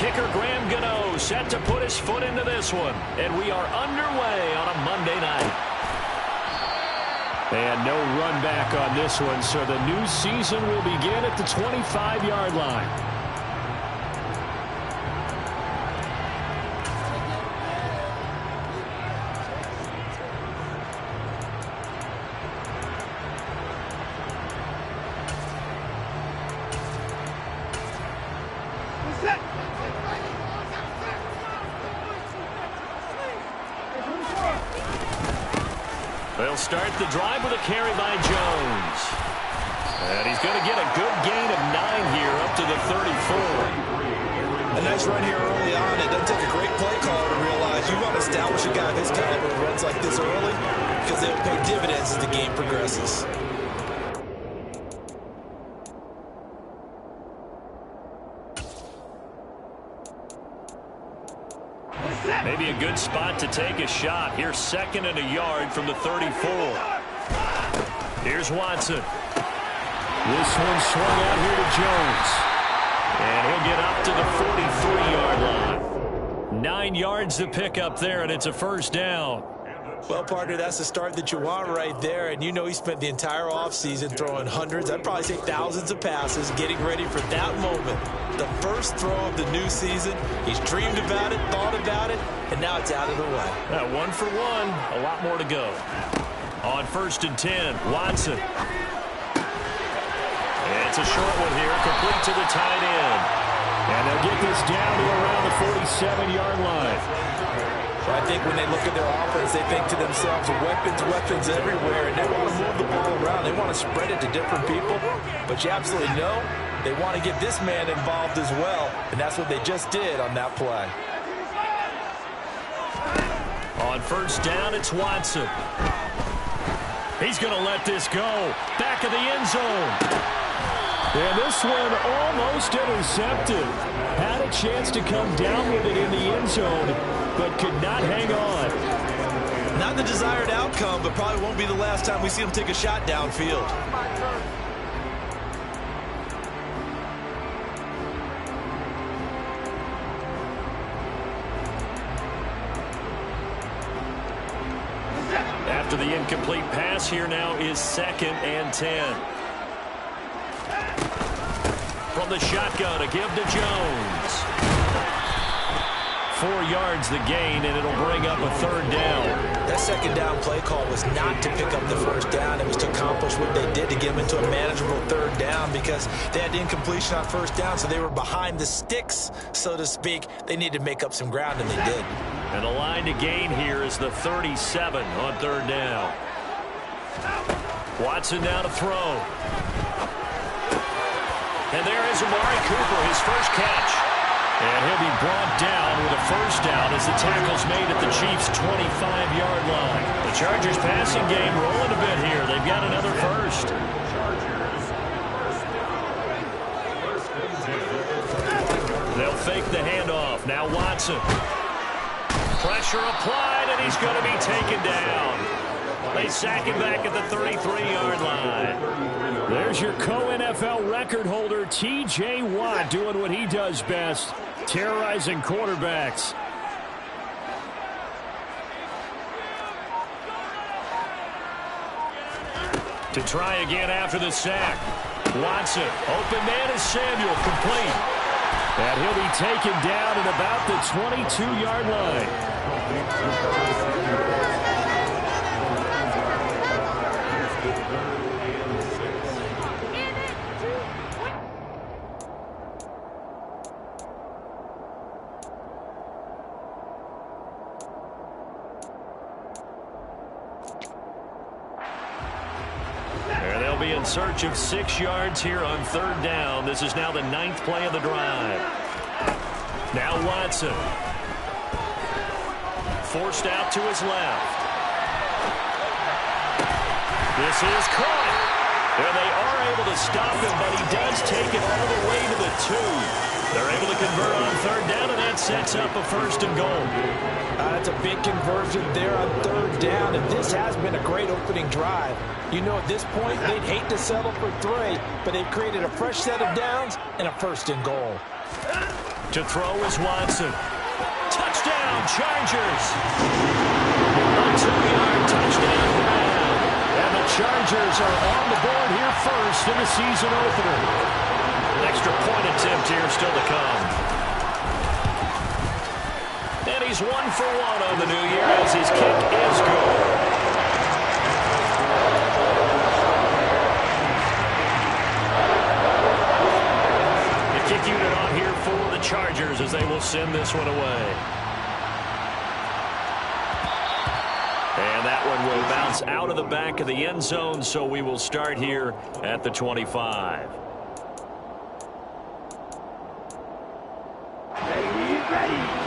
kicker Graham Gano set to put his foot into this one. And we are underway on a Monday night. And no run back on this one, so the new season will begin at the 25-yard line. They'll start the drive with a carry by Jones. And he's going to get a good gain of 9 here up to the 34. A nice run here early on. It doesn't take a great play caller to realize you want to establish a guy of his caliber who runs like this early because they'll pay dividends as the game progresses. Maybe a good spot to take a shot. Here's 2nd and a yard from the 34. Here's Watson. This one swung out here to Jones. And he'll get up to the 43-yard line. 9 yards to pick up there, and it's a first down. Well, partner, that's the start that you want right there. And you know he spent the entire offseason throwing hundreds, I'd probably say thousands of passes, getting ready for that moment. The first throw of the new season. He's dreamed about it, thought about it, and now it's out of the way. 1 for 1. A lot more to go. On 1st and 10, Watson. And it's a short one here, complete to the tight end. And they'll get this down to around the 47-yard line. I think when they look at their offense, they think to themselves, weapons everywhere, and they want to move the ball around. They want to spread it to different people, but you absolutely know they want to get this man involved as well, and that's what they just did on that play. On 1st down, it's Watson. He's going to let this go. Back of the end zone. And this one almost intercepted. Had a chance to come down with it in the end zone, but could not hang on. Not the desired outcome, but probably won't be the last time we see him take a shot downfield. After the incomplete pass, here now is 2nd and 10. From the shotgun, a give to Jones. 4 yards the gain, and it'll bring up a 3rd down. That 2nd down play call was not to pick up the 1st down. It was to accomplish what they did to get them into a manageable 3rd down because they had incompletion on 1st down, so they were behind the sticks, so to speak. They needed to make up some ground, and they did. And the line to gain here is the 37 on 3rd down. Watson now to throw. And there is Amari Cooper, his first catch. And he'll be brought down with a 1st down as the tackle's made at the Chiefs' 25-yard line. The Chargers passing game rolling a bit here. They've got another first. They'll fake the handoff. Now Watson. Pressure applied, and he's going to be taken down. They sack him back at the 33-yard line. There's your co-NFL record holder, T.J. Watt, doing what he does best, terrorizing quarterbacks. To try again after the sack. Watson, open man is Samuel, complete. And he'll be taken down at about the 22-yard line. Be in search of 6 yards here on 3rd down. This is now the 9th play of the drive. Now Watson. Forced out to his left. This is caught. And they are able to stop him, but he does take it all the way to the 2. They're able to convert on 3rd down, and that sets up a 1st and goal. That's a big conversion there on 3rd down, and this has been a great opening drive. You know, at this point, they'd hate to settle for 3, but they've created a fresh set of downs and a 1st and goal. To throw is Watson. Touchdown, Chargers. A 2-yard touchdown grab. And the Chargers are on the board here first in the season opener. An extra point attempt here still to come. And he's 1 for 1 on the new year as his kick is good. Kick unit on here for the Chargers as they will send this one away. And that one will bounce out of the back of the end zone, so we will start here at the 25. Ready.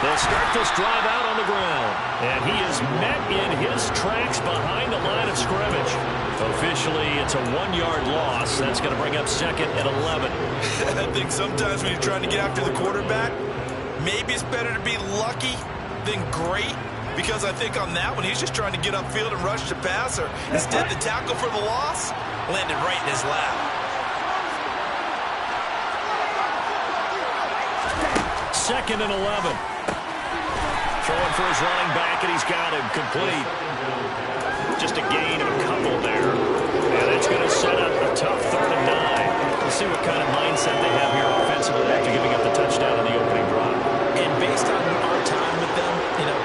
They'll start this drive out on the ground. And he is met in his tracks behind the line of scrimmage. Officially, it's a 1-yard loss. That's going to bring up second and 11. I think sometimes when you're trying to get after the quarterback, maybe it's better to be lucky than great. Because I think on that one, he's just trying to get upfield and rush the passer. Instead, the tackle for the loss landed right in his lap. Second and 11. Throwing for his running back, and he's got him complete. Just a gain of a couple there. And it's going to set up a tough 3rd and 9. We'll see what kind of mindset they have here offensively after giving up the touchdown in the opening drive. And based on our time with them,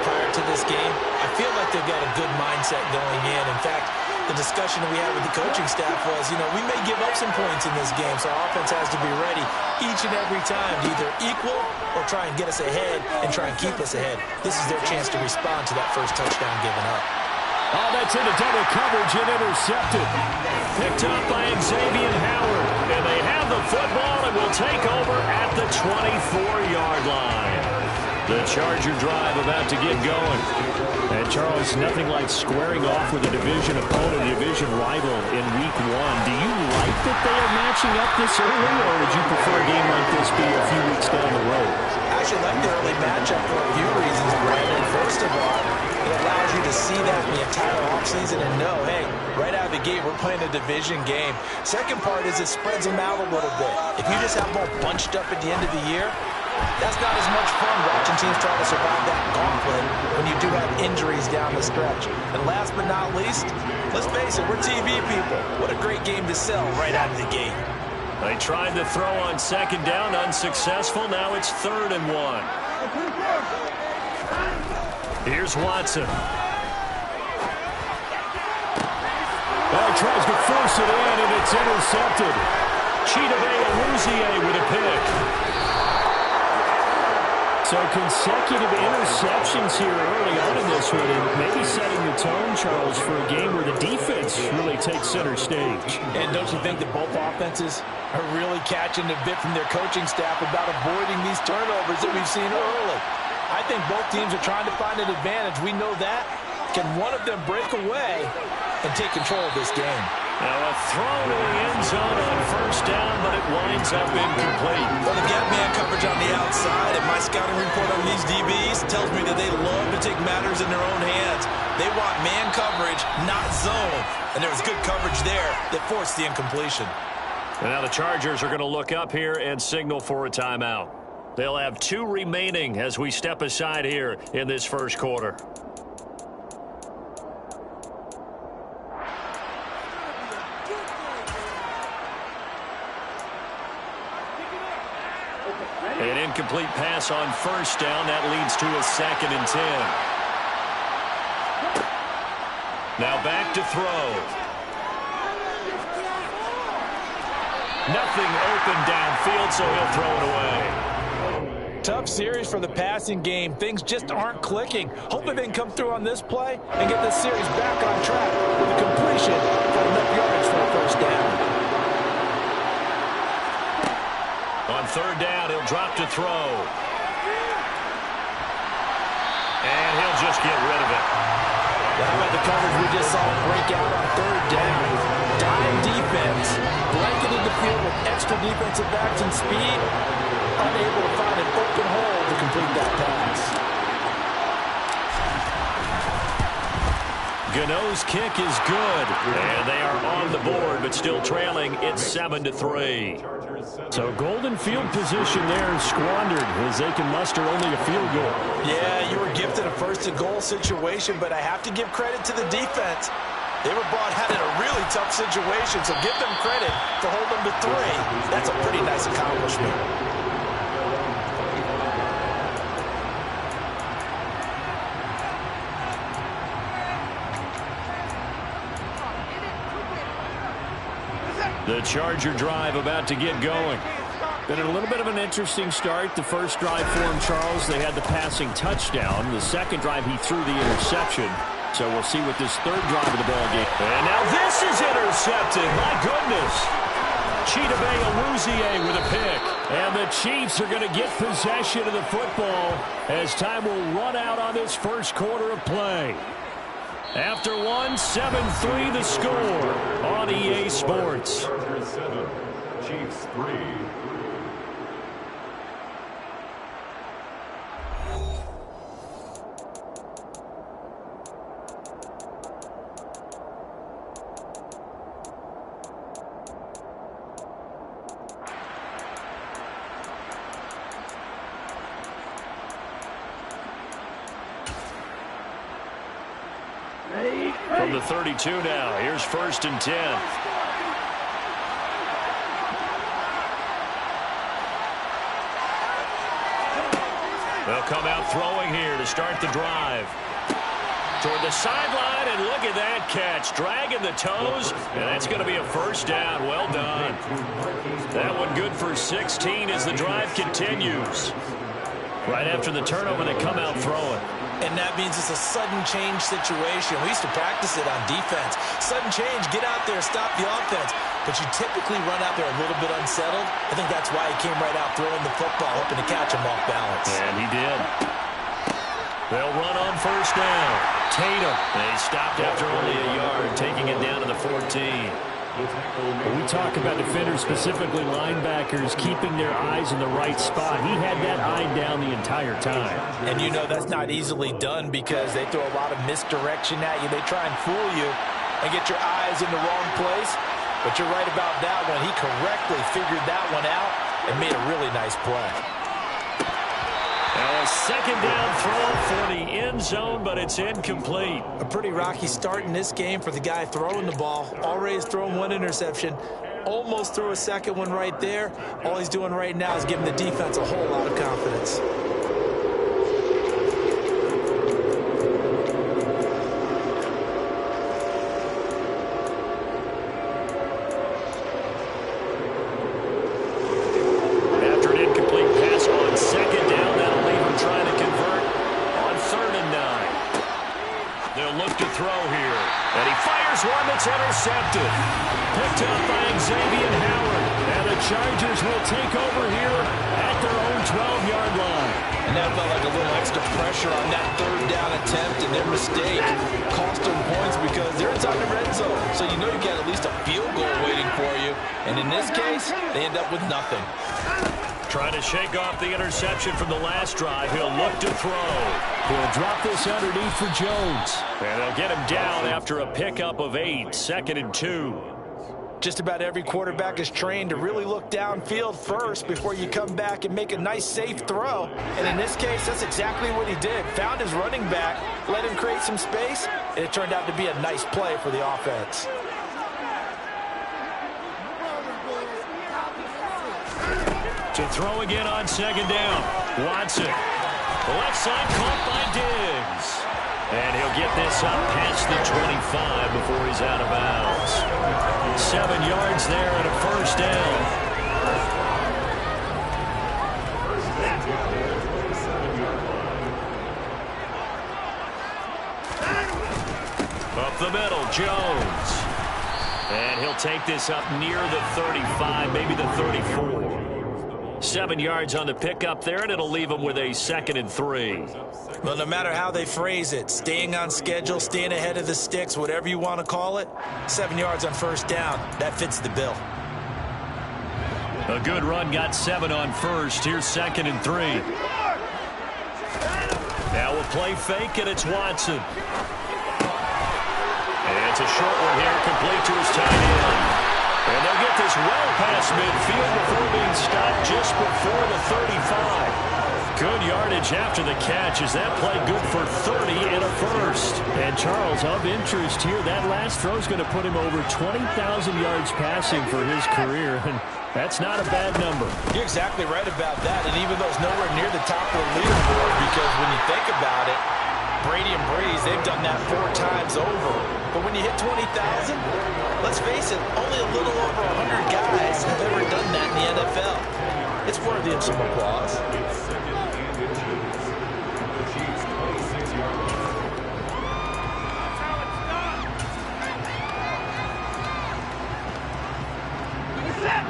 prior to this game, I feel like they've got a good mindset going in. In fact, the discussion that we had with the coaching staff was, we may give up some points in this game, so our offense has to be ready each and every time to either equal or try and get us ahead and try and keep us ahead. This is their chance to respond to that first touchdown given up. Oh, that's into double coverage and intercepted. Picked up by Xavier Howard. And they have the football and will take over at the 24-yard line. The Charger drive about to get going. And, Charles, nothing like squaring off with a division opponent, a division rival in Week 1. Do you like that they are matching up this early, or would you prefer a game like this be a few weeks down the road? I actually like the early matchup for a few reasons, Brandon. First of all, it allows you to see that the entire offseason and know, hey, right out of the gate, we're playing a division game. Second part is it spreads them out a little bit. If you just have them all bunched up at the end of the year, that's not as much fun watching teams try to survive that gauntlet when you do have injuries down the stretch. And last but not least, let's face it, we're TV people. What a great game to sell right out of the gate. They tried to throw on second down, unsuccessful. Now it's 3rd and 1. Here's Watson. Oh, tries to force it in, and it's intercepted. Chidobe Awuzie with a pick. So consecutive interceptions here early on in this one, and maybe setting the tone, Charles, for a game where the defense really takes center stage. And don't you think that both offenses are really catching a bit from their coaching staff about avoiding these turnovers that we've seen early? I think both teams are trying to find an advantage. We know that. Can one of them break away and take control of this game? Now a throw to the end zone on first down, but it winds up incomplete. Well, they've got man coverage on the outside, and my scouting report on these DBs tells me that they love to take matters in their own hands. They want man coverage, not zone. And there was good coverage there that forced the incompletion. And now the Chargers are going to look up here and signal for a timeout. They'll have 2 remaining as we step aside here in this first quarter. An incomplete pass on first down. That leads to a 2nd and 10. Now back to throw. Nothing open downfield, so he'll throw it away. Tough series for the passing game. Things just aren't clicking. Hoping they can come through on this play and get this series back on track with a completion for enough yards for a first down. On 3rd down, he'll drop to throw. And he'll just get rid of it. How about the coverage we just saw break out on 3rd down? Dime defense, blanketed the field with extra defensive backs and speed, unable to find an open hole to complete that pass. Gano's kick is good. And they are on the board, but still trailing. It's 7-3. So golden field position there squandered as they can muster only a field goal. Yeah, you were gifted a first-and-goal situation, but I have to give credit to the defense. They were brought out in a really tough situation, so give them credit for holding them to 3. That's a pretty nice accomplishment. The Charger drive about to get going. Been a little bit of an interesting start. The first drive for him, Charles, they had the passing touchdown. The second drive, he threw the interception. So we'll see what this third drive of the ball game. And now this is intercepted. My goodness. Chidobe Awuzie with a pick. And the Chiefs are going to get possession of the football as time will run out on this first quarter of play. After 7-3 the score on EA Sports. Chargers 7, Chiefs 3. From the 32 now, here's 1st and 10. They'll come out throwing here to start the drive. Toward the sideline, and look at that catch. Dragging the toes, and that's going to be a first down. Well done. That one good for 16 as the drive continues. Right after the turnover, they come out throwing. And that means it's a sudden change situation. We used to practice it on defense. Sudden change, get out there, stop the offense. But you typically run out there a little bit unsettled. I think that's why he came right out throwing the football, hoping to catch him off balance. And he did. They'll run on first down. Tatum. They stopped after only a yard, taking it down to the 14. When we talk about defenders, specifically linebackers, keeping their eyes in the right spot. He had that eye down the entire time. And you know that's not easily done because they throw a lot of misdirection at you. They try and fool you and get your eyes in the wrong place. But you're right about that one. He correctly figured that one out and made a really nice play. A second down throw for the end zone, but it's incomplete. A pretty rocky start in this game for the guy throwing the ball. Already thrown one interception. Almost threw a second one right there. All he's doing right now is giving the defense a whole lot of confidence. Intercepted. Picked up by Xavier Howard. And the Chargers will take over here at their own 12-yard line. And that felt like a little extra pressure on that third down attempt, and their mistake cost them points because they're inside the red zone. So you know you got at least a field goal waiting for you. And in this case, they end up with nothing. Trying to shake off the interception from the last drive. He'll look to throw. He'll drop this underneath for Jones. And they'll get him down after a pickup of 8. 2nd and 2. Just about every quarterback is trained to really look downfield first before you come back and make a nice, safe throw. And in this case, that's exactly what he did. Found his running back, let him create some space, and it turned out to be a nice play for the offense. To throw again on second down. Watson. Left side caught by Diggs. And he'll get this up past the 25 before he's out of bounds. 7 yards there and a first down. Up the middle, Jones. And he'll take this up near the 35, maybe the 34. 7 yards on the pickup there, and it'll leave them with a 2nd and 3. Well, no matter how they phrase it, staying on schedule, staying ahead of the sticks, whatever you want to call it, 7 yards on first down, that fits the bill. A good run got 7 on first. Here's 2nd and 3. Now a play fake, and it's Watson. And it's a short one here, complete to his tight end. And they'll get this well past midfield before being stopped just before the 35. Good yardage after the catch as that play good for 30 and a first. And Charles, of interest here, that last throw is going to put him over 20,000 yards passing for his career. And that's not a bad number. You're exactly right about that. And even though it's nowhere near the top of the leaderboard, because when you think about it, Brady and Breeze, they've done that 4 times over. But when you hit 20,000, let's face it, only a little over 100 guys have ever done that in the NFL. It's worthy of some applause.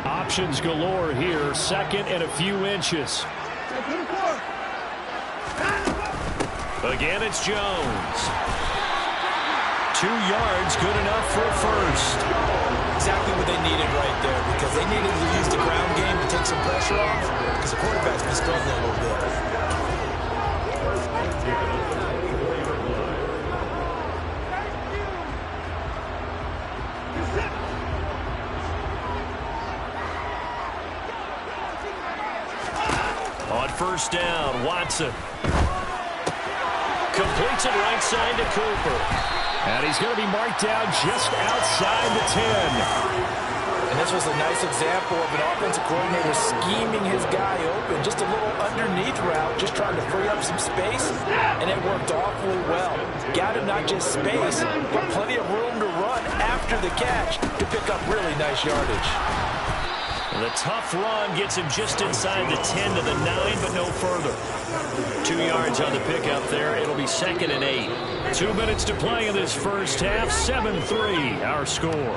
Options galore here. Second and a few inches. Again, it's Jones. 2 yards, good enough for a first. Exactly what they needed right there, because they needed to use the ground game to take some pressure off, because the quarterback's been struggling a little bit. On first down, Watson. Completes it right side to Cooper. And he's going to be marked down just outside the 10. And this was a nice example of an offensive coordinator scheming his guy open. Just a little underneath route, just trying to free up some space. And it worked awfully well. Got him not just space, but plenty of room to run after the catch to pick up really nice yardage. The tough run gets him just inside the 10 to the 9, but no further. 2 yards on the pickup there. It'll be 2nd and 8. 2 minutes to play in this first half. 7-3, our score.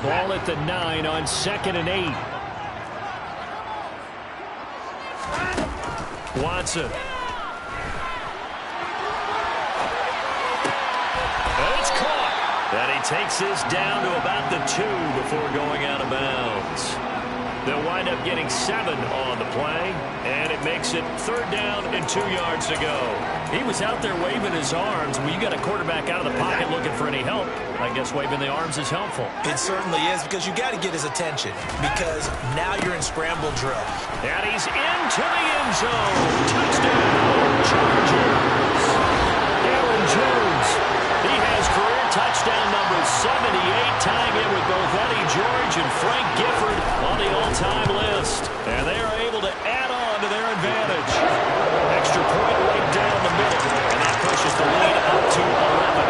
Ball at the 9 on 2nd and 8. Watson. And it's caught. And he takes this down to about the 2 before going out of bounds. They'll wind up getting 7 on the play, and it makes it 3rd down and 2 yards to go. He was out there waving his arms. When you got a quarterback out of the pocket looking for any help, I guess waving the arms is helpful. It certainly is, because you got to get his attention, because now you're in scramble drill. And he's into the end zone. Touchdown, Chargers. Aaron Jones. He has career touchdown number 78, tying in with both Eddie George and Frank Gifford on the all-time list. And they are able to add on to their advantage. Extra point right down the middle, and that pushes the lead up to 11.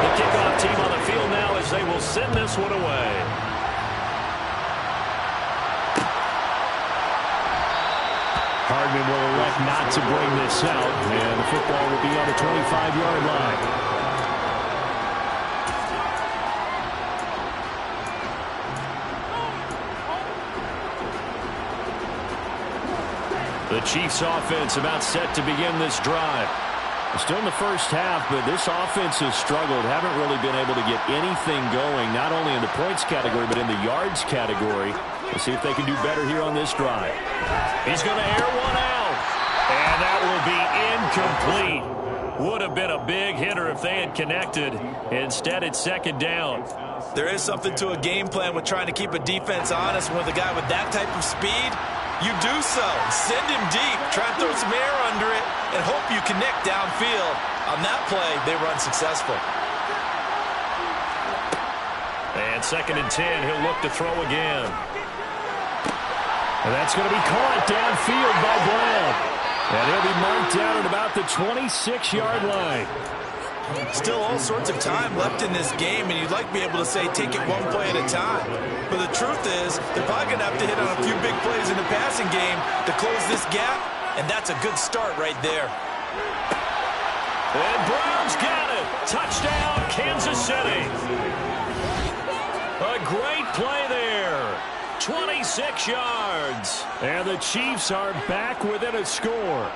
The kickoff team on the field now as they will send this one away. Hardman will elect not to bring this out, and the football will be on the 25-yard line. The Chiefs offense about set to begin this drive. We're still in the first half, but this offense has struggled. Haven't really been able to get anything going, not only in the points category, but in the yards category. We'll see if they can do better here on this drive. He's going to air one out, and that will be incomplete. Would have been a big hitter if they had connected. Instead, it's 2nd down. There is something to a game plan with trying to keep a defense honest. With a guy with that type of speed, you do so. Send him deep, try and throw some air under it, and hope you connect downfield. On that play, they run successful. And 2nd and 10, he'll look to throw again. And that's going to be caught downfield by Brown. And he'll be marked down at about the 26-yard line. Still all sorts of time left in this game, and you'd like to be able to say take it one play at a time. But the truth is, they're probably going to have to hit on a few big plays in the passing game to close this gap, and that's a good start right there. And Brown's got it. Touchdown, Kansas City. A great play there. 26 yards. And the Chiefs are back within a score.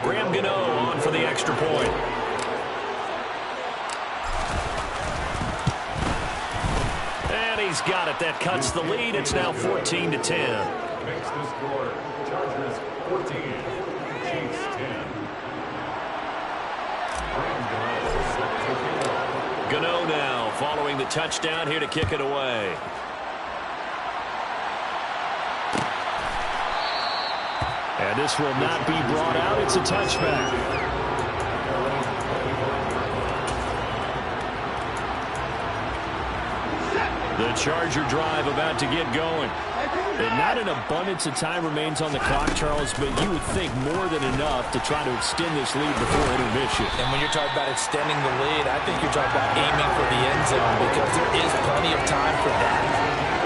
Graham Gano on for the extra point. he's got it. That cuts the lead. It's now 14-10. Makes the score Chargers 14, Chiefs 10. Gano now following the touchdown here to kick it away. And this will not be brought out. It's a touchback. The Charger drive about to get going. And not an abundance of time remains on the clock, Charles, but you would think more than enough to try to extend this lead before intermission. And when you're talking about extending the lead, I think you're talking about aiming for the end zone because there is plenty of time for that.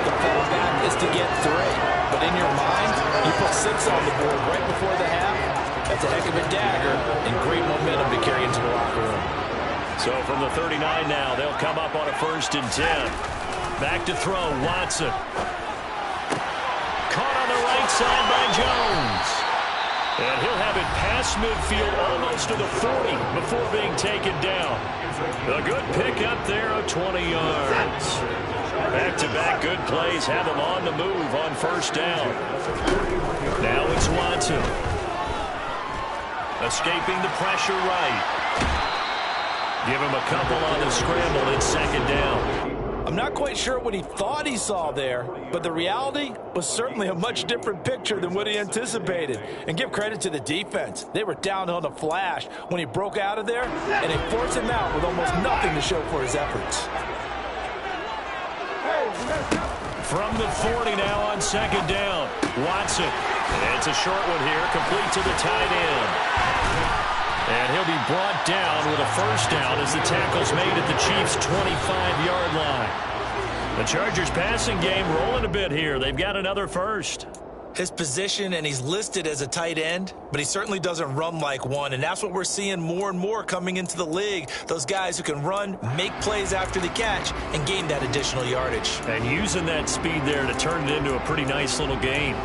The fallback is to get 3. But in your mind, you put 6 on the board right before the half. That's a heck of a dagger and great momentum to carry into the locker room. So from the 39 now, they'll come up on a 1st and 10. Back to throw, Watson. Caught on the right side by Jones. And he'll have it past midfield almost to the 40 before being taken down. A good pickup there of 20 yards. Back-to-back good plays have him on the move on 1st down. Now it's Watson. Escaping the pressure right. Give him a couple on the scramble. It's 2nd down. I'm not quite sure what he thought he saw there, but the reality was certainly a much different picture than what he anticipated. And give credit to the defense. They were down on a flash when he broke out of there, and they forced him out with almost nothing to show for his efforts. From the 40 now on 2nd down. Watson. It's a short one here, complete to the tight end. And he'll be brought down with a 1st down as the tackle's made at the Chiefs' 25-yard line. The Chargers passing game rolling a bit here. They've got another 1st. His position, and he's listed as a tight end, but he certainly doesn't run like one, and that's what we're seeing more and more coming into the league. Those guys who can run, make plays after the catch, and gain that additional yardage. And using that speed there to turn it into a pretty nice little game.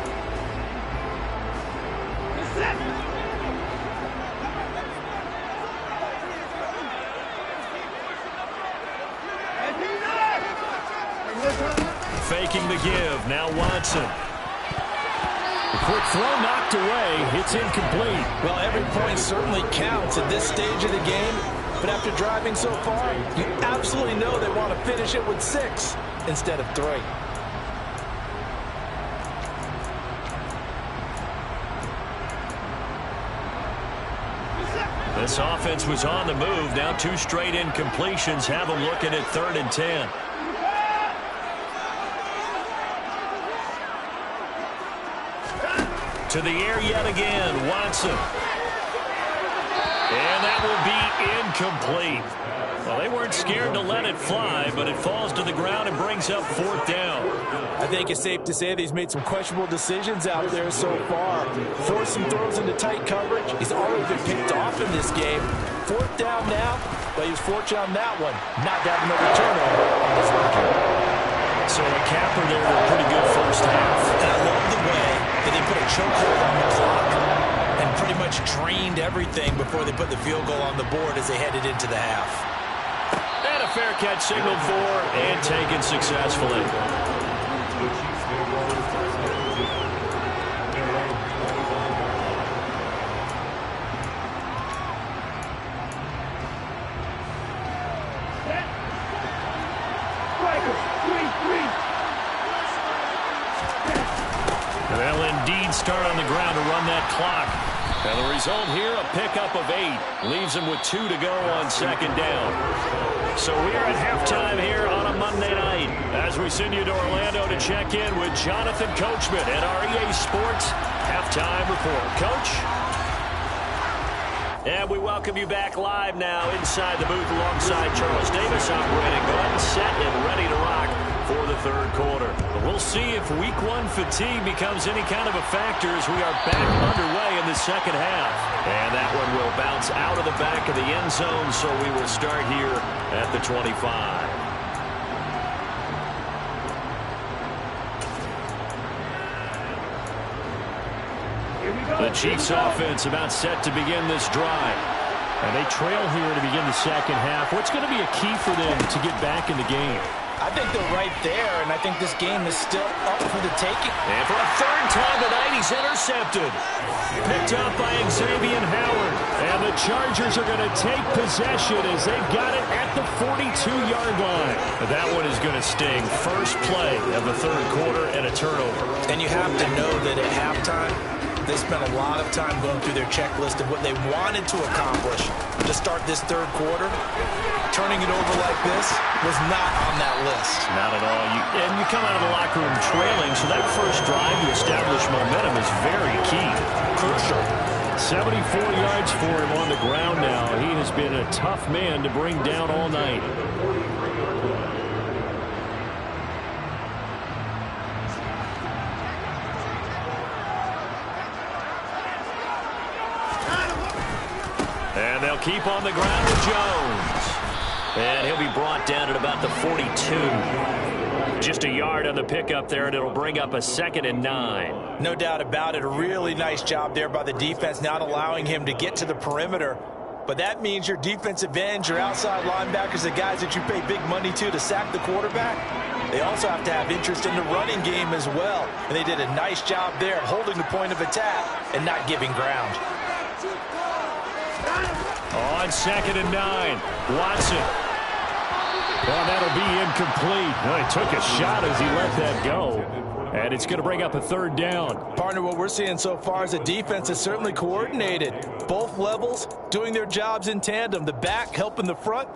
Faking the give. Now Watson. The quick throw knocked away. It's incomplete. Well, every point certainly counts at this stage of the game. But after driving so far, you absolutely know they want to finish it with 6 instead of 3. This offense was on the move. Now 2 straight incompletions have them looking at 3rd and 10. To the air yet again, Watson. And that will be incomplete. Well, they weren't scared to let it fly, but it falls to the ground and brings up 4th down. I think it's safe to say that he's made some questionable decisions out there so far. Forced some throws into tight coverage. He's already been picked off in this game. 4th down now, but he was fortunate on that one, not to have another turnover on this record. So a capper there with a pretty good 1st half. And I love the way that they put a chokehold on the clock and pretty much drained everything before they put the field goal on the board as they headed into the half. And a fair catch signaled for and taken successfully. They'll indeed start on the ground to run that clock. And the result here, a pickup of 8. Leaves them with 2 to go on 2nd down. So we are at halftime here on a Monday night as we send you to Orlando to check in with Jonathan Coachman at our EA Sports Halftime Report. Coach? And we welcome you back live now inside the booth alongside Charles Davis, operating gun, set and ready to rock for the 3rd quarter. We'll see if week 1 fatigue becomes any kind of a factor as we are back underway in the 2nd half. And that one will bounce out of the back of the end zone, so we will start here at the 25. The Chiefs offense about set to begin this drive. And they trail here to begin the 2nd half. What's going to be a key for them to get back in the game? I think they're right there, and I think this game is still up for the taking. And for a third time tonight, he's intercepted. Picked up by Xavier Howard. And the Chargers are going to take possession as they've got it at the 42-yard line. But that one is going to sting. First play of the third quarter and a turnover. And you have to know that at halftime, they spent a lot of time going through their checklist of what they wanted to accomplish to start this third quarter. Turning it over like this was not on that list. Not at all. And you come out of the locker room trailing, so that first drive to establish momentum is very key. Crucial. 74 yards for him on the ground now. He has been a tough man to bring down all night. And they'll keep on the ground with Jones. And he'll be brought down at about the 42. Just a yard on the pickup there, and it'll bring up a 2nd and 9. No doubt about it. A really nice job there by the defense, not allowing him to get to the perimeter. But that means your defensive ends, your outside linebackers, the guys that you pay big money to sack the quarterback, they also have to have interest in the running game as well. And they did a nice job there holding the point of attack and not giving ground. On 2nd and 9, Watson. Well, that'll be incomplete. Well, he took a shot as he let that go. And it's going to bring up a 3rd down. Partner, what we're seeing so far is the defense is certainly coordinated. Both levels doing their jobs in tandem. The back helping the front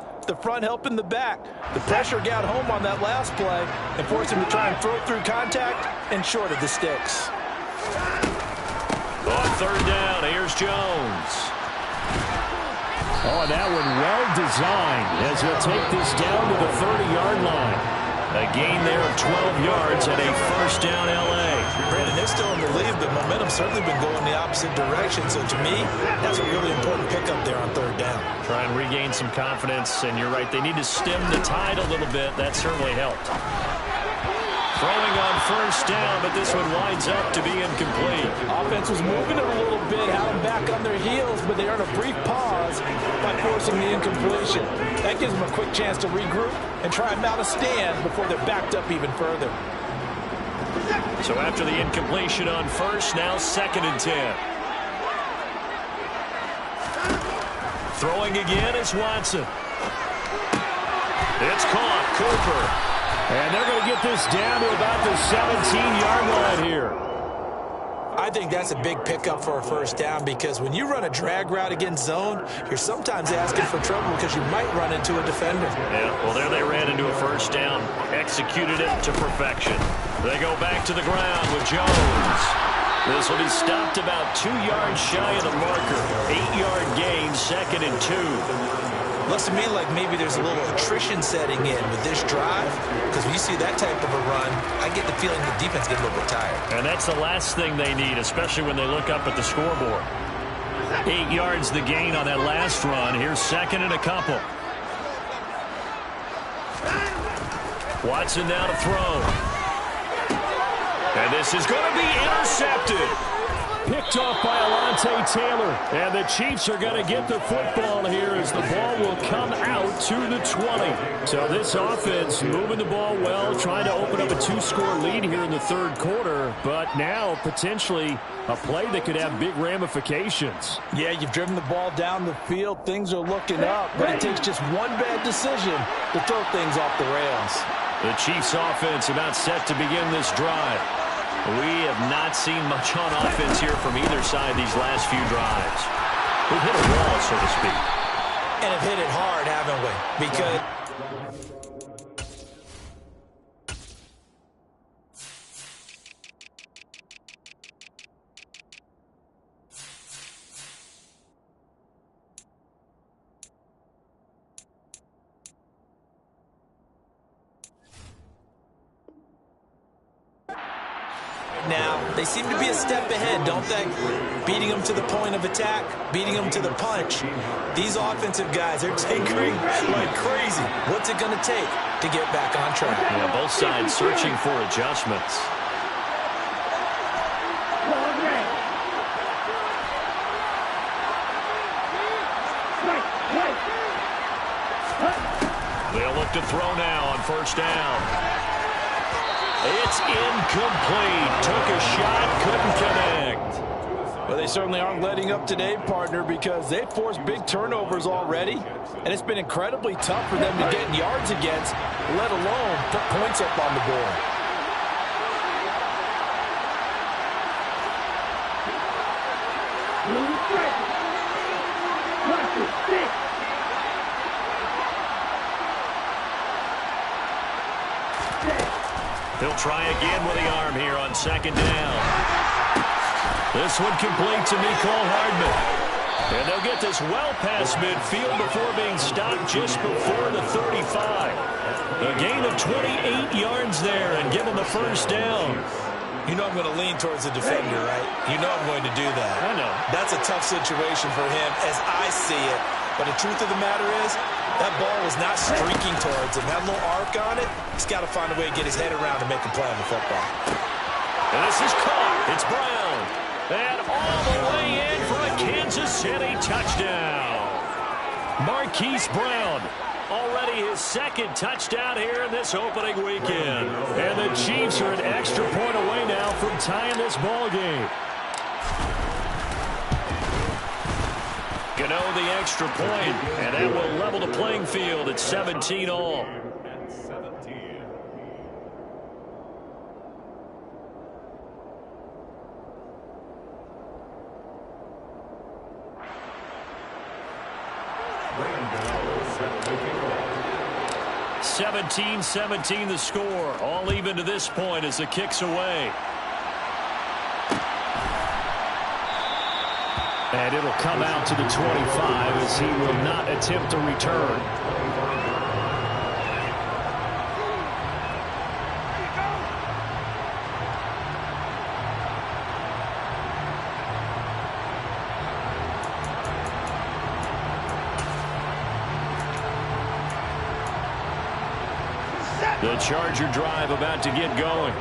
helping the back. The pressure got home on that last play and forced him to try and throw through contact and short of the sticks. On 3rd down, here's Jones. Oh, that one well designed as he'll take this down to the 30-yard line. A gain there of 12 yards and a first down L.A. Brandon, they're still in the lead, but momentum's certainly been going the opposite direction. So to me, that's a really important pickup there on 3rd down. Try and regain some confidence, and you're right, they need to stem the tide a little bit. That certainly helped. Throwing on 1st down, but this one winds up to be incomplete. Offense was moving it a little bit, had them back on their heels, but they earned a brief pause by forcing the incompletion. That gives them a quick chance to regroup and try and mount a stand before they're backed up even further. So after the incompletion on 1st, now 2nd and 10. Throwing again is Watson. It's caught. Cooper. And they're going to get this down to about the 17-yard line here. I think that's a big pickup for a 1st down because when you run a drag route against zone, you're sometimes asking for trouble because you might run into a defender. Yeah, well, there they ran into a 1st down, executed it to perfection. They go back to the ground with Jones. This will be stopped about 2 yards shy of the marker. 8-yard gain, 2nd and 2. Looks to me like maybe there's a little attrition setting in with this drive because when you see that type of a run, I get the feeling the defense gets a little bit tired. And that's the last thing they need, especially when they look up at the scoreboard. 8 yards the gain on that last run. Here's 2nd and a couple. Watson now to throw. And this is going to be intercepted. Picked off by Alontae Taylor. And the Chiefs are going to get the football here as the ball will come out to the 20. So this offense moving the ball well, trying to open up a 2-score lead here in the 3rd quarter. But now potentially a play that could have big ramifications. Yeah, you've driven the ball down the field. Things are looking up. But it takes just one bad decision to throw things off the rails. The Chiefs offense about set to begin this drive. We have not seen much on offense here from either side these last few drives. We've hit a wall, so to speak. And have hit it hard, haven't we? Because now, they seem to be a step ahead, don't they? Beating them to the point of attack, beating them to the punch. These offensive guys, they're tinkering like crazy. What's it going to take to get back on track? Yeah, both sides searching for adjustments. They'll look to throw now on first down. It's incomplete. Took a shot, couldn't connect. Well, they certainly aren't letting up today, partner, because they've forced big turnovers already, and it's been incredibly tough for them to get yards against, let alone put points up on the board. He'll try again with the arm here on second down. This one complete to Mecole Hardman. And they'll get this well past midfield before being stopped just before the 35. A gain of 28 yards there and given the first down. You know I'm going to lean towards the defender, right? You know I'm going to do that. I know. That's a tough situation for him as I see it. But the truth of the matter is, that ball was not streaking towards him. That little arc on it, he's got to find a way to get his head around and make a play on the football. And this is caught. It's Brown. And all the way in for a Kansas City touchdown. Marquise Brown, already his second touchdown here in this opening weekend. And the Chiefs are an extra point away now from tying this ball game. Gano the extra point, and that will level the playing field at 17 all. Set 17-17 the score. All even to this point as the kick's away. And it'll come out to the 25 as he will not attempt to return. The Charger drive about to get going.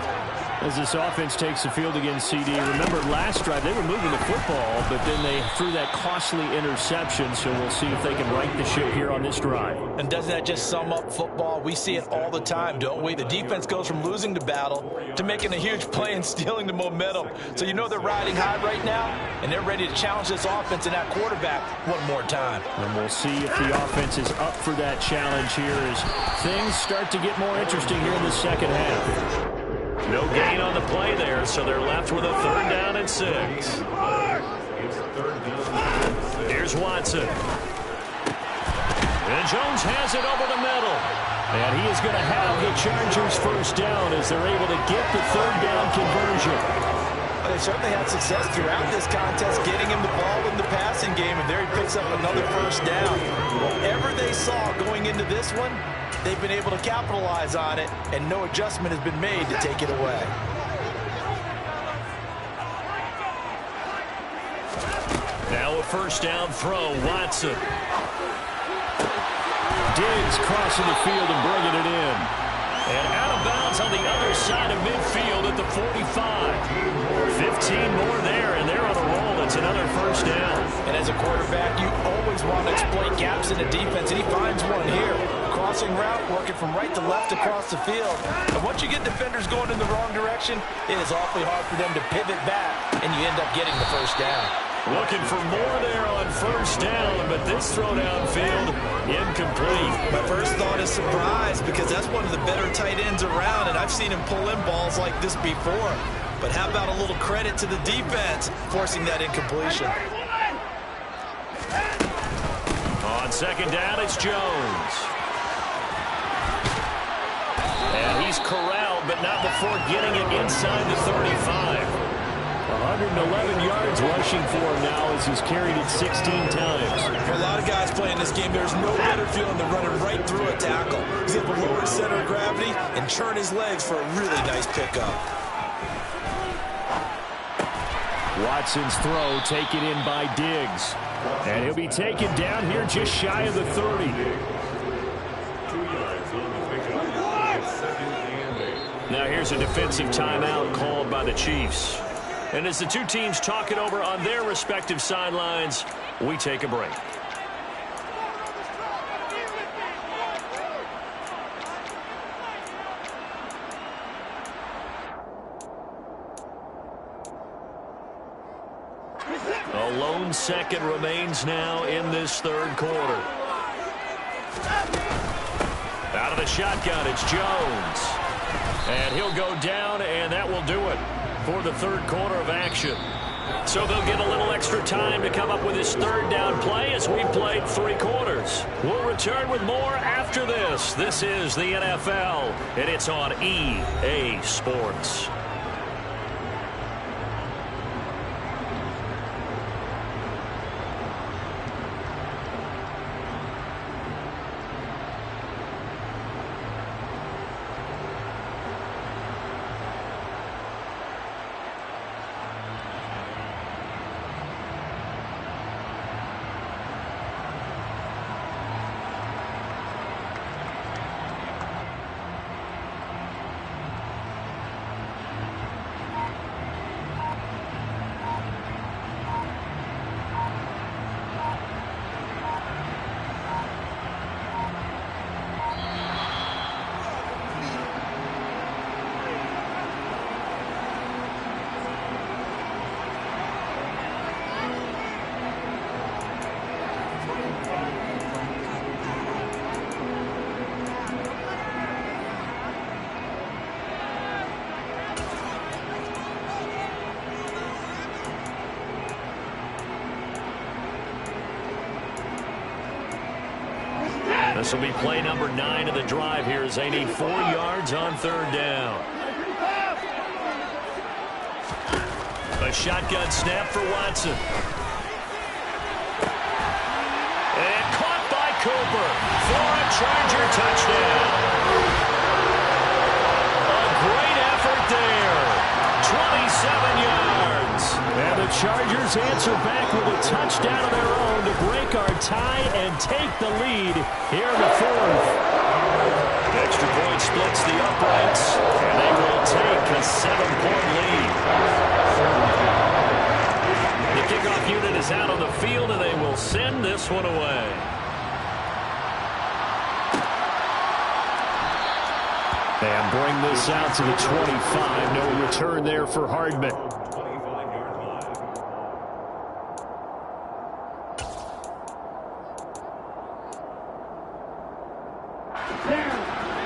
As this offense takes the field against CD. Remember, last drive, they were moving the football, but then they threw that costly interception, so we'll see if they can right the ship here on this drive. And doesn't that just sum up football? We see it all the time, don't we? The defense goes from losing the battle to making a huge play and stealing the momentum. So you know they're riding high right now, and they're ready to challenge this offense and that quarterback one more time. And we'll see if the offense is up for that challenge here as things start to get more interesting here in the second half. No gain on the play there, so they're left with a 3rd down and 6. Here's Watson. And Jones has it over the middle. And he is going to have the Chargers first down as they're able to get the 3rd down conversion. They certainly had success throughout this contest getting him the ball in the passing game, and there he picks up another first down. Whatever they saw going into this one, they've been able to capitalize on it, and no adjustment has been made to take it away. Now a first down throw, Watson. Diggs crossing the field and bringing it in. And out of bounds on the other side of midfield at the 45. 15 more there, and they're on a roll. It's another first down. And as a quarterback, you always want to exploit gaps in the defense, and he finds one here. Crossing route, working from right to left across the field. And once you get defenders going in the wrong direction, it is awfully hard for them to pivot back, and you end up getting the first down. Looking for more there on first down, but this throw downfield, incomplete. My first thought is surprise, because that's one of the better tight ends around, and I've seen him pull in balls like this before. But how about a little credit to the defense forcing that incompletion? On second down, it's Jones. And he's corralled, but not before getting it inside the 35. 111 yards rushing for him now as he's carried it 16 times. For a lot of guys playing this game, there's no better feeling than running right through a tackle. He's able to lower his center of gravity and churn his legs for a really nice pickup. Watson's throw taken in by Diggs. And he'll be taken down here just shy of the 30. 2 yards on the pickup. It's 2nd and 8. Now here's a defensive timeout called by the Chiefs. And as the two teams talk it over on their respective sidelines, we take a break. A lone second remains now in this third quarter. Out of the shotgun, it's Jones. And he'll go down, and that will do it for the third quarter of action. So they'll get a little extra time to come up with his third down play as we played 3 quarters. We'll return with more after this. This is the NFL, and it's on EA Sports. This will be play number 9 of the drive here as they need 4 yards on third down. A shotgun snap for Watson. And caught by Cooper for a Charger touchdown. A great effort there. 27 yards. And the Chargers answer back with a touchdown of their own to break our tie and take the lead here in the fourth. Extra point splits the uprights, and they will take a 7-point lead. The kickoff unit is out on the field, and they will send this one away. And bring this out to the 25. No return there for Hardman.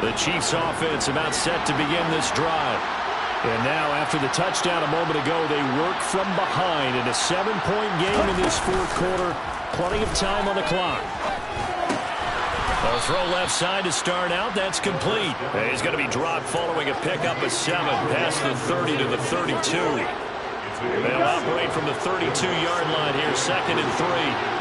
The Chiefs offense about set to begin this drive. And now after the touchdown a moment ago, they work from behind in a 7-point game in this fourth quarter. Plenty of time on the clock. A throw left side to start out. That's complete. And he's going to be dropped following a pickup of 7 past the 30 to the 32. They'll operate from the 32-yard line here, 2nd and 3.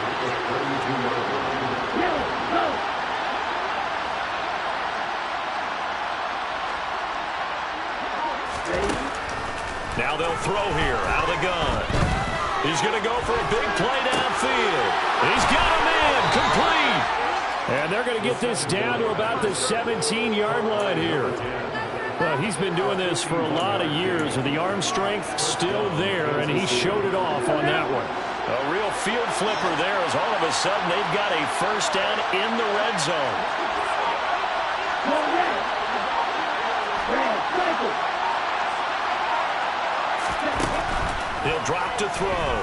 Now they'll throw here out of the gun. He's going to go for a big play downfield. He's got him in, complete. And they're going to get this down to about the 17-yard line here. Well, he's been doing this for a lot of years, and the arm strength still there, and he showed it off on that one. A real field flipper there as all of a sudden they've got a first down in the red zone. He'll drop to throw.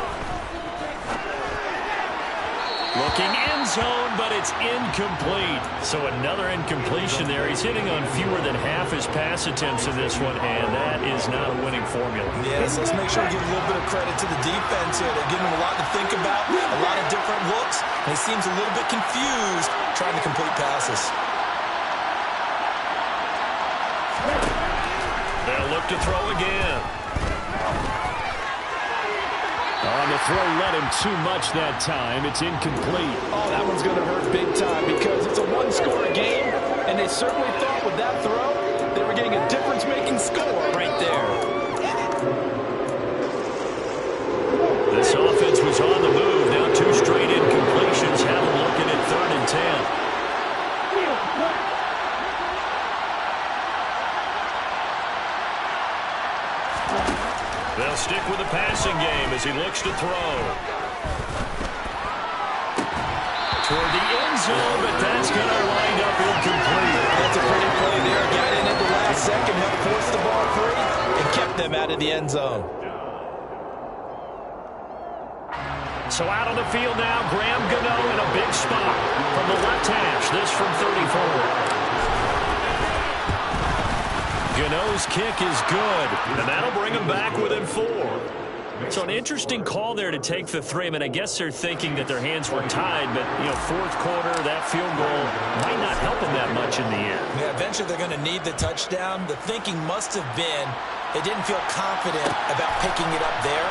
Looking end zone, but it's incomplete. So another incompletion there. He's hitting on fewer than half his pass attempts in this one, and that is not a winning formula. Yes, let's make sure we give a little bit of credit to the defense here. They're giving him a lot to think about, a lot of different looks, and he seems a little bit confused trying to complete passes. They'll look to throw again. On the throw, led him too much that time. It's incomplete. Oh, that one's going to hurt big time because it's a one-score game, and they certainly thought with that throw they were getting a difference-making score right there. This offense was on the move. Now 2 straight incompletions have them looking at 3rd and 10. They'll stick with the passing game as he looks to throw. Toward the end zone, but that's going to wind up incomplete. That's a pretty play there. Got in at the last second, helped force the ball free, and kept them out of the end zone. So out on the field now, Graham Gano in a big spot from the left hash. This from 34. Gano's kick is good, and that'll bring him back within 4. So an interesting call there to take the 3. I mean, I guess they're thinking that their hands were tied, but, you know, fourth quarter, that field goal might not help them that much in the end. Yeah, eventually they're going to need the touchdown. The thinking must have been they didn't feel confident about picking it up there,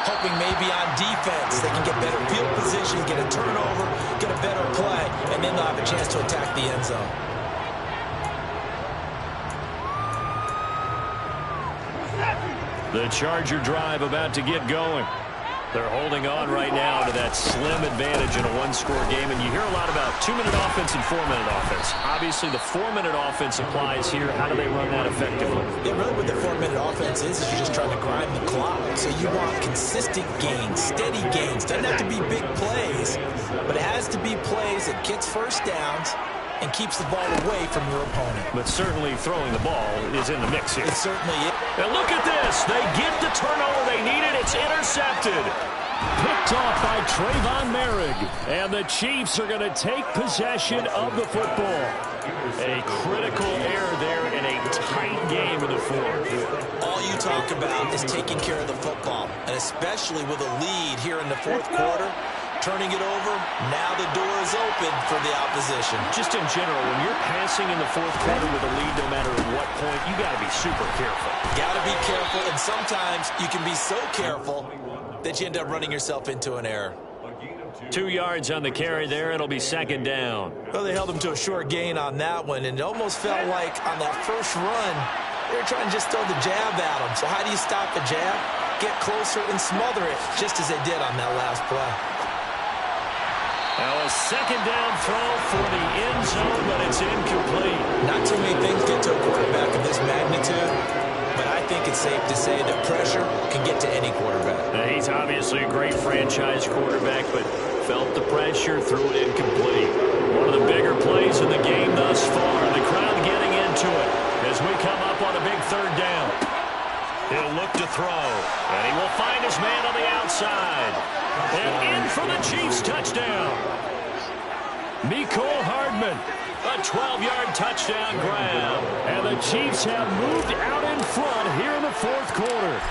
hoping maybe on defense they can get better field position, get a turnover, get a better play, and then they'll have a chance to attack the end zone. The Charger drive about to get going. They're holding on right now to that slim advantage in a one-score game, and you hear a lot about 2-minute offense and 4-minute offense. Obviously, the 4-minute offense applies here. How do they run that effectively? Yeah, really what the 4-minute offense is you're just trying to grind the clock. So you want consistent gains, steady gains. Doesn't have to be big plays, but it has to be plays that gets first downs and keeps the ball away from your opponent. But certainly throwing the ball is in the mix here. It certainly is. And look at this. They get the turnover they needed. It's intercepted. Picked off by Trayvon Merrick. And the Chiefs are going to take possession of the football. A critical error there in a tight game in the fourth. All you talk about is taking care of the football, and especially with a lead here in the fourth quarter. Turning it over, now the door is open for the opposition. Just in general, when you're passing in the fourth quarter with a lead, no matter at what point, you got to be super careful. Got to be careful, and sometimes you can be so careful that you end up running yourself into an error. 2 yards on the carry there. It'll be second down. Well, they held him to a short gain on that one, and it almost felt like on that first run, they were trying to just throw the jab at him. So how do you stop the jab? Get closer and smother it, just as they did on that last play. Now a second down throw for the end zone, but it's incomplete. Not too many things get to a quarterback of this magnitude, but I think it's safe to say that pressure can get to any quarterback. Now, he's obviously a great franchise quarterback, but felt the pressure, threw it incomplete. One of the bigger plays in the game thus far. The crowd getting into it as we come up on a big third down. He'll look to throw, and he will find his man on the outside. And in for the Chiefs touchdown. Mecole Hardman. A 12-yard touchdown grab. And the Chiefs have moved out in front here in the fourth quarter.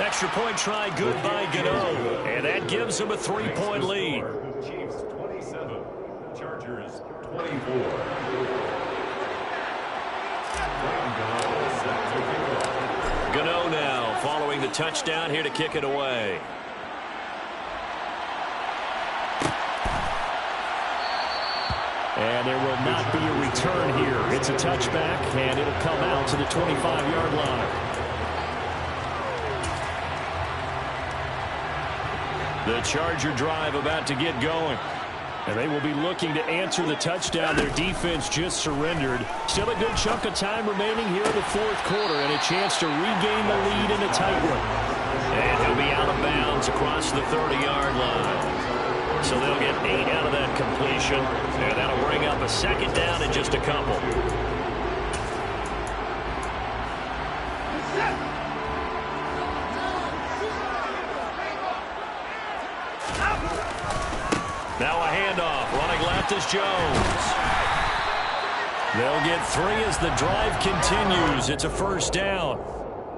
Extra point try good by Gano. And that gives them a 3-point lead. Chiefs 27, Chargers 24. Gano now following the touchdown here to kick it away. And there will not be a return here. It's a touchback, and it'll come out to the 25-yard line. The Charger drive about to get going. And they will be looking to answer the touchdown their defense just surrendered. Still a good chunk of time remaining here in the fourth quarter, and a chance to regain the lead in a tight one. And he'll be out of bounds across the 30-yard line. So they'll get 8 out of that completion, and that'll bring up a second down in just a couple. Now a handoff. Running left is Jones. They'll get 3 as the drive continues. It's a first down.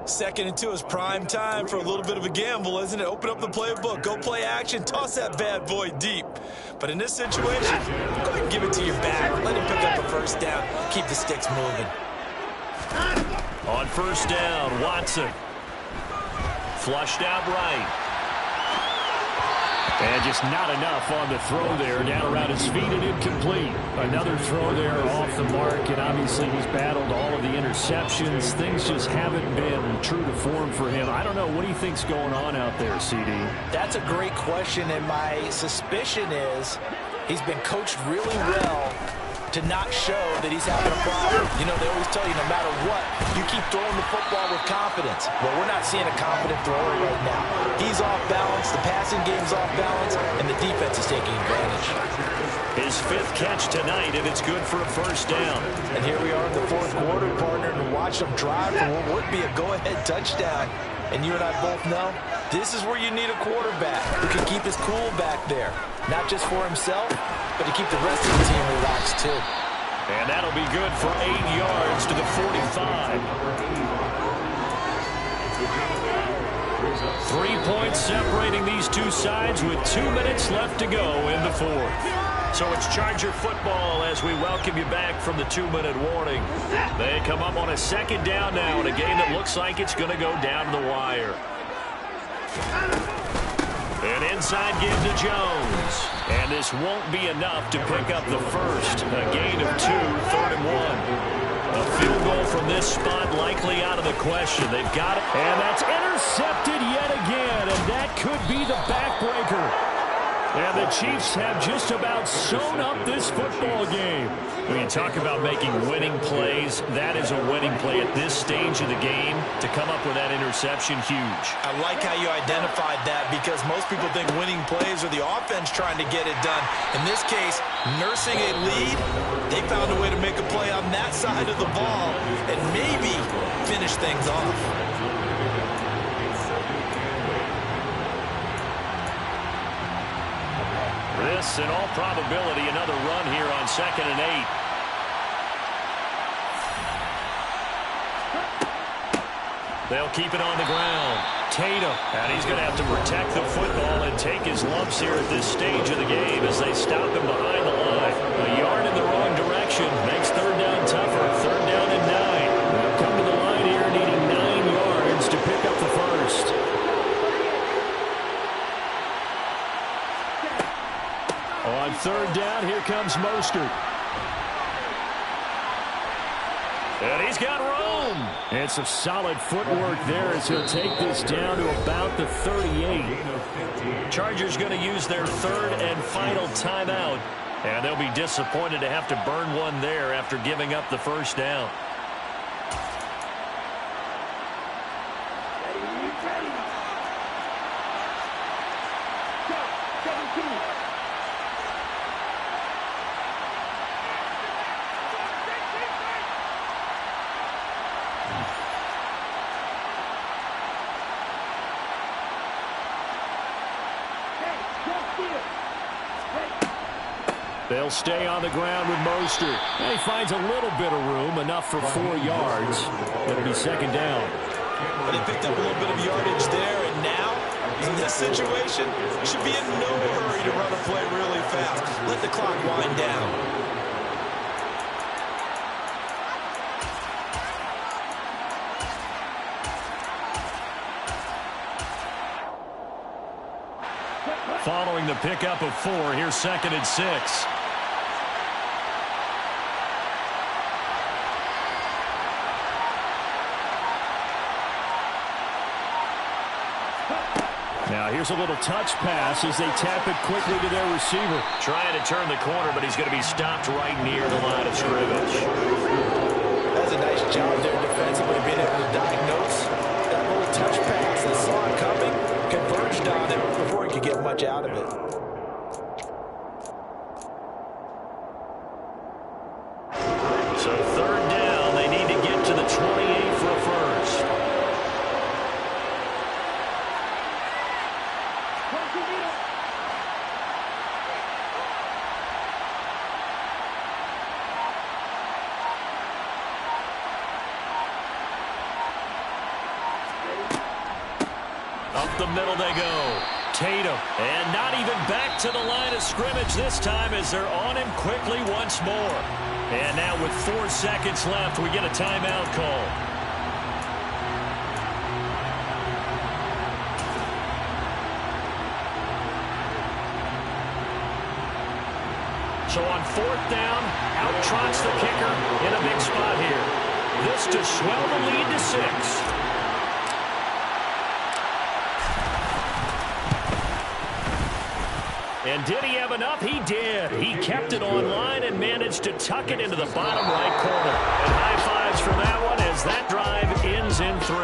2nd and 2 is prime time for a little bit of a gamble, isn't it? Open up the playbook. Go play action. Toss that bad boy deep. But in this situation, go ahead and give it to your back. Let him pick up a first down. Keep the sticks moving. On first down, Watson. Flushed out right. And just not enough on the throw there. Down around his feet and incomplete. Another throw there off the mark, and obviously he's battled all of the interceptions. Things just haven't been true to form for him. I don't know. What do you think's going on out there, CD? That's a great question, and my suspicion is he's been coached really well to not show that he's having a problem. You know, they always tell you no matter what, you keep throwing the football with confidence. Well, we're not seeing a confident thrower right now. He's off balance, the passing game's off balance, and the defense is taking advantage. His 5th catch tonight, and it's good for a first down. And here we are in the 4th quarter, partner, and watch him drive for what would be a go-ahead touchdown. And you and I both know this is where you need a quarterback who can keep his cool back there. Not just for himself, but to keep the rest of the team relaxed too. And that'll be good for 8 yards to the 45. 3 points separating these two sides with 2 minutes left to go in the 4th. So it's Charger football as we welcome you back from the 2-minute warning. They come up on a 2nd down now in a game that looks like it's going to go down to the wire. An inside give to Jones. And this won't be enough to pick up the first. A gain of 2, 3rd and 1. A field goal from this spot likely out of the question. They've got it. And that's intercepted yet again. And that could be the backbreaker. And the Chiefs have just about sewn up this football game. When you talk about making winning plays, that is a winning play at this stage of the game. To come up with that interception, huge. I like how you identified that because most people think winning plays are the offense trying to get it done. In this case, nursing a lead, they found a way to make a play on that side of the ball and maybe finish things off. This, in all probability, another run here on 2nd and 8. They'll keep it on the ground. Tatum, and he's going to have to protect the football and take his lumps here at this stage of the game as they stop him behind the line. A yard in the wrong direction makes 3rd down tougher. 3rd down and 9. They'll come to the line here needing 9 yards to pick up the first. On 3rd down, here comes Mostert. And he's got room. And some solid footwork there as he'll take this down to about the 38. Chargers going to use their 3rd and final timeout. And they'll be disappointed to have to burn one there after giving up the first down. They'll stay on the ground with Mostert. And he finds a little bit of room, enough for 4 yards. It'll be 2nd down. But he picked up a little bit of yardage there, and now, in this situation, should be in no hurry to run a play really fast. Let the clock wind down. Following the pickup of 4, here's 2nd and 6. Now here's a little touch pass as they tap it quickly to their receiver. Trying to turn the corner, but he's going to be stopped right near the line of scrimmage. That's a nice job there defensively, being able to diagnose that little touch pass that saw it coming, converged on it before he could get much out of it. So 3rd down, they need to get to the 28 for a first. Up the middle they go. Tatum, and not even back to the line of scrimmage this time as they're on him quickly once more. And now with 4 seconds left, we get a timeout call. So on 4th down, out trots the kicker in a big spot here. This to swell the lead to 6. And did he have enough? He did. He kept it online and managed to tuck it into the bottom right corner. And high fives for that one as that drive ends in 3.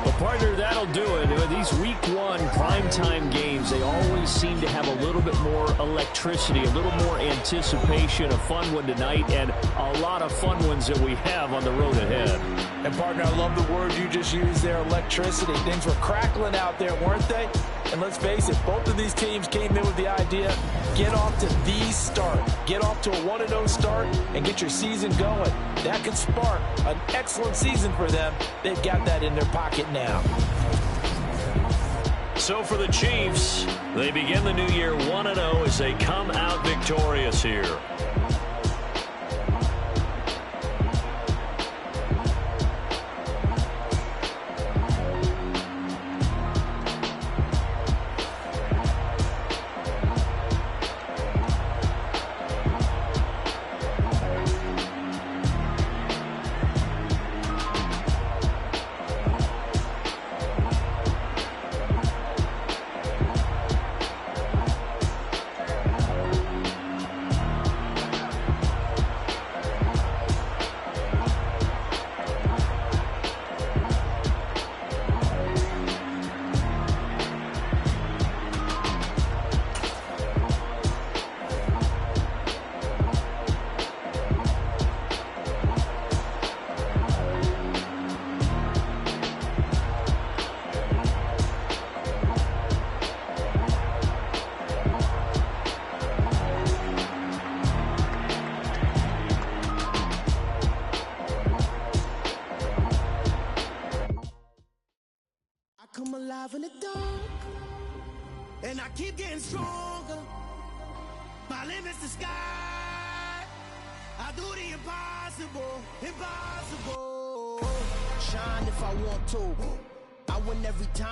Well, partner, that'll do it. These Week 1 primetime games, they always seem to have a little bit more electricity, a little more anticipation. A fun one tonight, and a lot of fun ones that we have on the road ahead. And, partner, I love the word you just used there, electricity. Things were crackling out there, weren't they? And let's face it, both of these teams came in with the idea, get off to the start. Get off to a 1-0 start and get your season going. That could spark an excellent season for them. They've got that in their pocket now. So for the Chiefs, they begin the new year 1-0 as they come out victorious here. Come alive in the dark, and I keep getting stronger. My limit's the sky. I do the impossible, impossible. Shine if I want to. I win every time.